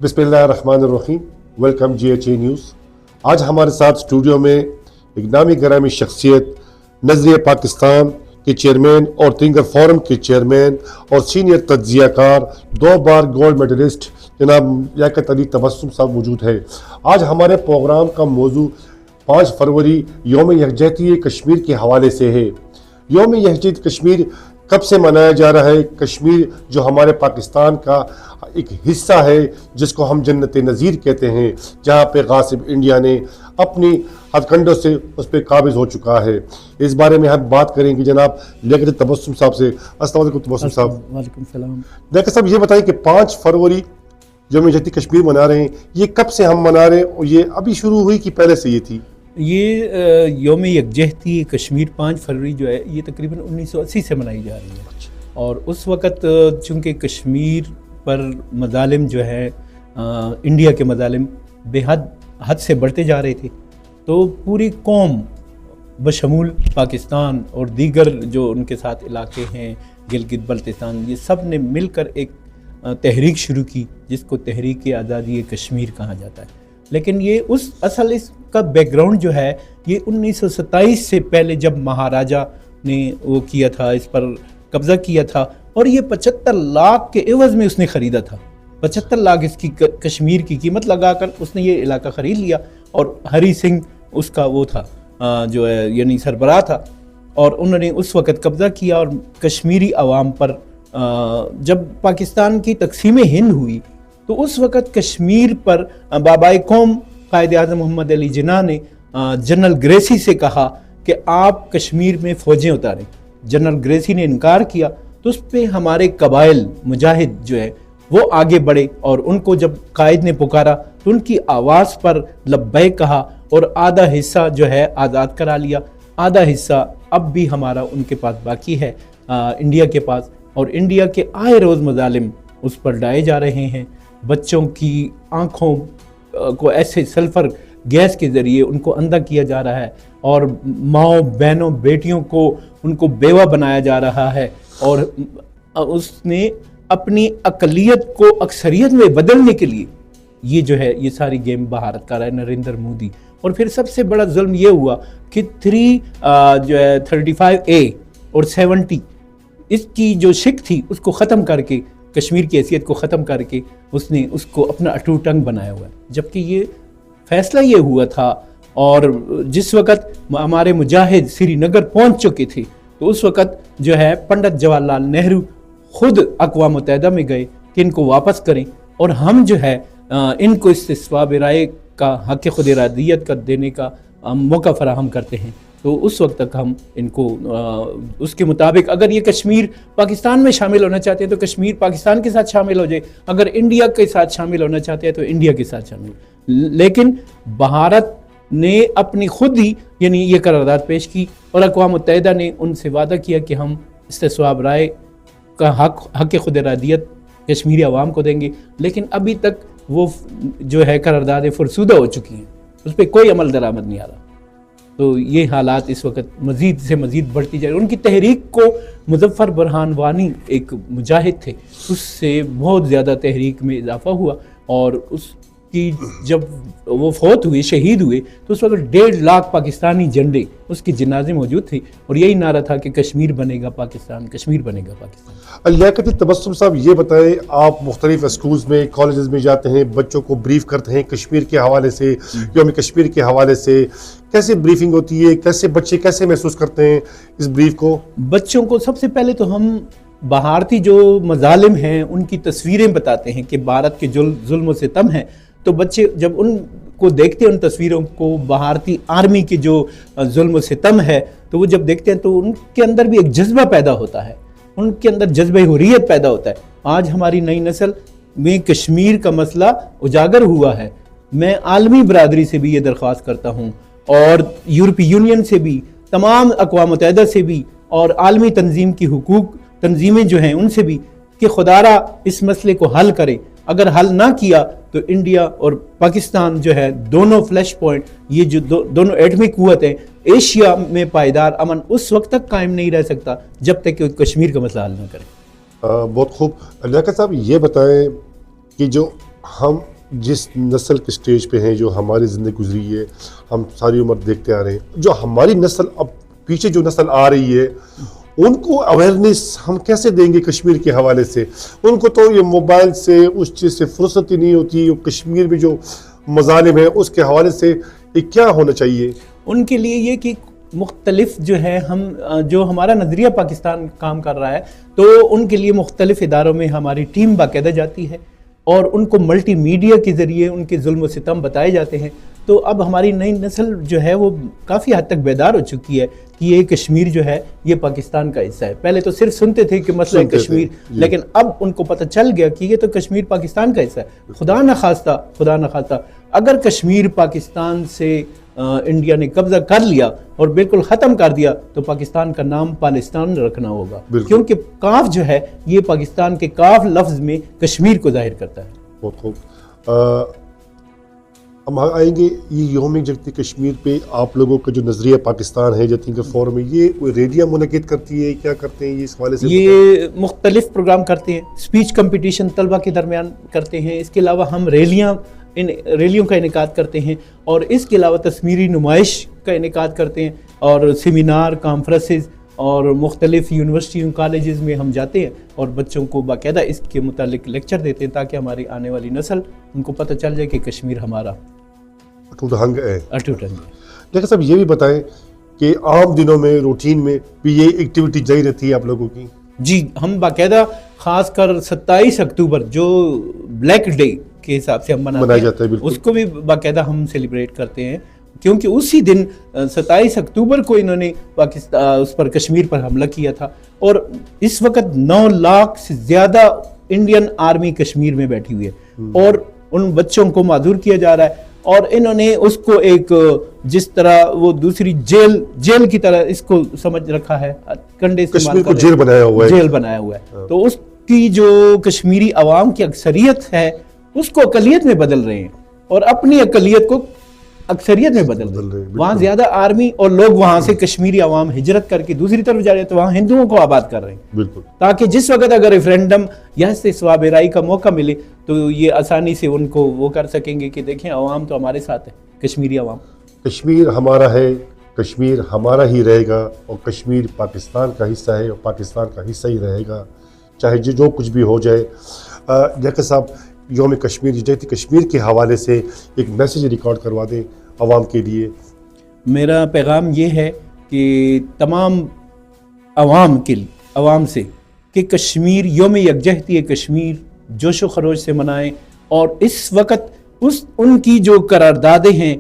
बिस्मिल्लाहिर्रहमानिर्रहीम। Welcome GHA news. आज हमारे साथ स्टूडियो में एक नामी गरामी शख्सियत, नज़रिया पाकिस्तान के चेयरमैन और थिंकर फोरम के चेयरमैन और सीनियर तज्जियाकार, 2 बार गोल्ड मेडलिस्ट जनाब लियाकत अली तबस्सुम साहब मौजूद है। आज हमारे प्रोग्राम का मौजू 5 फरवरी यौम यकजहती कश्मीर के हवाले से है। यौम यकजहती कश्मीर कब से मनाया जा रहा है? कश्मीर जो हमारे पाकिस्तान का एक हिस्सा है, जिसको हम जन्नत नज़ीर कहते हैं, जहाँ पे गासिब इंडिया ने अपनी हथकंडों से उस पर काबिज हो चुका है। इस बारे में हम बात करेंगे जनाब लियाकत तबस्सुम साहब से। अस्सलाम वालेकुम तबस्सुम साहब। वालेकुम सलाम। लियाकत साहब, ये बताएं कि 5 फरवरी यौम यकजहती कश्मीर मना रहे हैं, ये कब से हम मना रहे हैं और ये अभी शुरू हुई कि पहले से ये थी? ये यौम यकजहती कश्मीर 5 फरवरी जो है ये तकरीबन 1980 से मनाई जा रही है। और उस वक़्त चूँकि कश्मीर पर मज़ालिम जो है इंडिया के मज़ालिम बेहद हद से बढ़ते जा रहे थे, तो पूरी कौम बशमूल पाकिस्तान और दीगर जो उनके साथ इलाके हैं, गिलगित बल्तिस्तान, ये सब ने मिलकर एक तहरीक शुरू की, जिसको तहरीक आज़ादी कश्मीर कहा जाता है। लेकिन ये इसका बैकग्राउंड जो है ये 1927 से पहले, जब महाराजा ने वो किया था, इस पर कब्ज़ा किया था, और ये 75 लाख के एवज़ में उसने ख़रीदा था। 75 लाख इसकी कश्मीर की कीमत लगाकर उसने ये इलाका ख़रीद लिया। और हरी सिंह उसका वो था जो है यानी सरबराह था, और उन्होंने उस वक़्त कब्ज़ा किया। और कश्मीरी अवाम पर जब पाकिस्तान की तक़सीम हिंद हुई, तो उस वक़्त कश्मीर पर बाबाए कौम कायद आज़म मोहम्मद अली जिन्ना ने जनरल ग्रेसी से कहा कि आप कश्मीर में फ़ौजें उतारें। जनरल ग्रेसी ने इनकार किया, तो उस पर हमारे कबाइल मुजाहिद जो है वो आगे बढ़े, और उनको जब कायद ने पुकारा तो उनकी आवाज़ पर लब्बैक कहा, और आधा हिस्सा जो है आज़ाद करा लिया, आधा हिस्सा अब भी हमारा उनके पास बाकी है इंडिया के पास। और इंडिया के आए रोज़ मज़ालिम उस पर डाले जा रहे हैं। बच्चों की आँखों को ऐसे सल्फ़र गैस के ज़रिए उनको अंधा किया जा रहा है, और माँओं बहनों बेटियों को उनको बेवा बनाया जा रहा है। और उसने अपनी अक़लियत को अक्सरियत में बदलने के लिए ये जो है ये सारी गेम भारत का रहा है, नरेंद्र मोदी। और फिर सबसे बड़ा जुल्म ये हुआ कि 35A और 70 इसकी जो शिक थी उसको ख़त्म करके, कश्मीर की हैसियत को ख़त्म करके उसने उसको अपना अटूट अंग बनाया हुआ है। जबकि ये फ़ैसला ये हुआ था, और जिस वक़्त हमारे मुजाहिद श्रीनगर पहुंच चुके थे, तो उस वक़्त जो है पंडित जवाहरलाल नेहरू ख़ुद अक़वाम मुत्तहिदा में गए कि इनको वापस करें, और हम जो है इनको इस्तिस्वाब राय का हक़ खुद इरादियत का देने का मौका फराहम करते हैं। तो उस वक्त तक हम इनको उसके मुताबिक, अगर ये कश्मीर पाकिस्तान में शामिल होना चाहते हैं तो कश्मीर पाकिस्तान के साथ शामिल हो जाए, अगर इंडिया के साथ शामिल होना चाहते हैं तो इंडिया के साथ शामिल। लेकिन भारत ने अपनी खुद ही यानी ये करारदाद पेश की, और अक़वाम मुत्तहिदा ने उनसे वादा किया कि हम इस्तिस्वाब राय का हक़ खुद इरादियत कश्मीरी अवाम को देंगे। लेकिन अभी तक वो जो है करारदादें फरसूदा हो चुकी हैं, उस पर कोई अमल दरामद नहीं आ रहा। तो ये हालात इस वक्त मज़ीद से मज़ीद बढ़ती जा रही। उनकी तहरीक को मुज़फ़्फ़र बुरहान वानी एक मुजाहिद थे, उससे बहुत ज़्यादा तहरीक में इजाफ़ा हुआ, और उसकी जब वो फौत हुए, शहीद हुए, तो उस वक्त 1.5 लाख पाकिस्तानी झंडे उसके जनाजे मौजूद थे, और यही नारा था कि कश्मीर बनेगा पाकिस्तान, कश्मीर बनेगा पाकिस्तान। लियाकत तबस्सुम साहब, ये बताएं, आप मुख्तलिफ स्कूल्स में, कॉलेजेस में जाते हैं, बच्चों को ब्रीफ करते हैं कश्मीर के हवाले से, यौम कश्मीर के हवाले से, कैसे ब्रीफिंग होती है, कैसे बच्चे कैसे महसूस करते हैं इस ब्रीफ को? बच्चों को सबसे पहले तो हम भारतीय जो मज़ालिम हैं उनकी तस्वीरें बताते हैं कि भारत के जुल्म सितम हैं। तो बच्चे जब उनको देखते हैं, उन तस्वीरों को, भारतीय आर्मी के जो जुल्म सितम है, तो वो जब देखते हैं तो उनके अंदर भी एक जज्बा पैदा होता है, उनके अंदर जज्बे हुर्रियत पैदा होता है। आज हमारी नई नस्ल में कश्मीर का मसला उजागर हुआ है। मैं आलमी बरादरी से भी ये दरख्वास्त करता हूँ, और यूरोपीय यूनियन से भी, तमाम अक़वाम मुत्तहिदा से भी, और आलमी तंजीम की हुकूक तंजीमें जो हैं उनसे भी, कि खुदारा इस मसले को हल करें। अगर हल ना किया तो इंडिया और पाकिस्तान जो है दोनों फ्लैश पॉइंट, ये जो दोनों एटमिक कुव्वत हैं, एशिया में पायदार अमन उस वक्त तक कायम नहीं रह सकता जब तक कि कश्मीर का मसला हल ना करें। बहुत खूब। लियाकत साहब, ये बताएं कि जो हम جس نسل کے سٹیج پہ ہیں، جو ہماری زندگی گزری ہے، ہم ساری عمر دیکھتے آ رہے ہیں، جو ہماری نسل اب پیچھے جو نسل آ رہی ہے ان کو اویئرنیس ہم کیسے دیں گے کشمیر کے حوالے سے؟ ان کو تو یہ موبائل سے اس چیز سے فرصت ہی نہیں ہوتی، کشمیر میں جو مظالم ہیں اس کے حوالے سے یہ کیا ہونا چاہیے ان کے لیے؟ یہ کہ مختلف جو ہے جو ہمارا نظریہ پاکستان کام کر رہا ہے، تو ان کے لیے مختلف اداروں میں ہماری ٹیم باقاعدہ جاتی ہے اور ان کو ملٹی میڈیا کے ذریعے ان کے ظلم و ستم بتائے جاتے ہیں. تو اب ہماری نئی نسل جو ہے وہ کافی حد تک بیدار ہو چکی ہے کہ یہ کشمیر جو ہے یہ پاکستان کا حصہ ہے. پہلے تو صرف سنتے تھے کہ مسئلہ کشمیر، لیکن اب ان کو پتہ چل گیا کہ یہ تو کشمیر پاکستان کا حصہ ہے. خدا نہ خواستہ اگر کشمیر پاکستان سے انڈیا نے قبضہ کر لیا اور بالکل ختم کر دیا تو پاکستان کا نام پالستان رکھنا ہوگا، کیونکہ کاف جو ہے یہ پاکستان کے کاف لفظ میں کشمیر کو ظاہر کرتا ہے. بہت خوب. ہم آئیں گے یہ یوم یکجہتی کشمیر پہ. آپ لوگوں کا جو نظریہ پاکستان ہے جو تھنکر فورم ہے، یہ ریلیاں منعقد کرتی ہے، کیا کرتے ہیں یہ اس حوالے سے؟ یہ مختلف پروگرام کرتے ہیں، اسپیچ کمپٹیشن طلبہ کے درمیان کرتے ہیں. اس کے علاوہ ہم ریلیوں کا انعقاد کرتے ہیں اور اس کے علاوہ تصویری نمائش کا انعقاد کرتے ہیں اور سیمینار، کانفرنسز اور مختلف یونیورسٹیوں کالجز میں ہم جاتے ہیں اور بچوں کو باقاعدہ اس کے متعلق لیکچر دیتے ہیں تاکہ ہماری آنے والی نسل ان کو پتہ چل جائے کہ کشمیر ہمارا اٹوٹ ہنگ ہے. ڈاکٹر صاحب یہ بھی بتائیں کہ عام دنوں میں روٹین میں بھی یہ ایکٹیویٹی جاری رہتی ہے آپ لوگوں کی؟ جی، ہم باقاعدہ خاص کر 27 اکتوبر جو بلیک ڈے کے حساب سے ہم مناتے ہیں اس کو بھی باقاعدہ ہم سیلیبریٹ کرتے ہیں، کیونکہ اسی دن 27 اکتوبر کو انہوں نے اس پر کشمیر پر حملہ کیا تھا اور اس وقت 9 لاکھ سے زیادہ انڈین آرمی کشمیر میں بیٹھی ہوئی ہے اور ان بچوں کو معذور کیا جا رہا ہے اور انہوں نے اس کو ایک جس طرح وہ دوسری جیل کی طرح اس کو سمجھ رکھا ہے، کنڈے کشمیر کو جیل بنایا ہوا ہے. تو اس کی جو کشمیری عوام کی اکثریت ہے اس کو اقلیت میں بدل رہے ہیں اور اپنی اقلیت کو اکثریت میں بدل رہے ہیں. وہاں زیادہ آرمی اور لوگ وہاں سے کشمیری عوام ہجرت کر کے دوسری طرف جا رہے ہیں تو وہاں ہندوؤں کو آباد کر رہے ہیں، تاکہ جس وقت اگر ریفرینڈم یا سے سواب رائے کا موقع ملے تو یہ آسانی سے ان کو وہ کر سکیں گے کہ دیکھیں عوام تو ہمارے ساتھ ہے، کشمیری عوام. کشمیر ہمارا ہے، کشمیر ہمارا ہی رہے گا اور کشمیر پاکستان کا حصہ ہے اور پاکستان کا حصہ ہی رہے گا، چاہے جو کچھ بھی ہو جائے. ڈاکٹر صاحب یوم کشمیر یکجہتی کشمیر کے حوالے سے ایک میسیج ریکارڈ کروا دیں عوام کے لیے. میرا پیغام یہ ہے کہ تمام عوام سے کہ کشمیر یوم یکجہتی کشمیر جوش و خروش سے منائیں اور اس وقت ان کی جو قراردادیں ہیں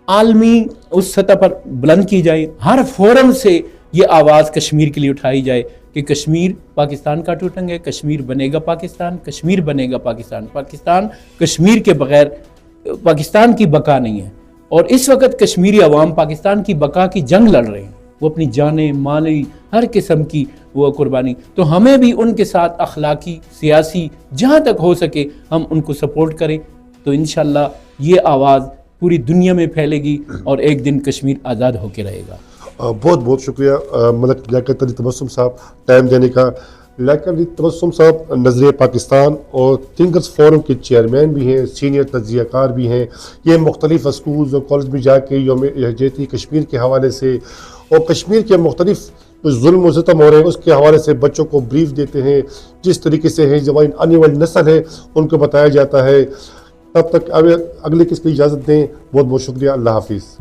عالمی اس سطح پر بلند کی جائیں. ہر فورم سے یہ آواز کشمیر کے لیے اٹھائی جائے کہ کشمیر پاکستان کا ٹوٹنگ ہے، کشمیر بنے گا پاکستان، کشمیر بنے گا پاکستان کشمیر کے بغیر پاکستان کی بقا نہیں ہے. اور اس وقت کشمیری عوام پاکستان کی بقا کی جنگ لڑ رہے ہیں، وہ اپنی جانیں، مالی، ہر قسم کی وہ قربانی. تو ہمیں بھی ان کے ساتھ اخلاقی، سیاسی جہاں تک ہو سکے ہم ان کو سپورٹ کریں تو انشاءاللہ یہ آواز پوری دنیا میں پھیلے گی اور ایک دن کشمیر آزاد ہو کے رہے گا. بہت بہت شکریہ ملک لیاقت علی تبسم صاحب ٹائم دینے کا. لیاقت علی تبسم صاحب نظریہ پاکستان اور تھنکرز فورم کے چیئرمین بھی ہیں، سینئر تجزیہ کار بھی ہیں. یہ مختلف اسکولز اور کالج میں جا کے یوم یکجہتی کشمیر کے حوالے سے اور کشمیر کے مختلف ظلم و ستم ہو رہے ہیں اس کے حوالے سے بچوں کو بریف دیتے ہیں، جس طریقے سے ہے جو آنے والی نسل ہے ان کو بتایا جاتا ہے. تب تک اگلے کس کی اجازت دیں. بہت بہت شکریہ. اللہ حافظ.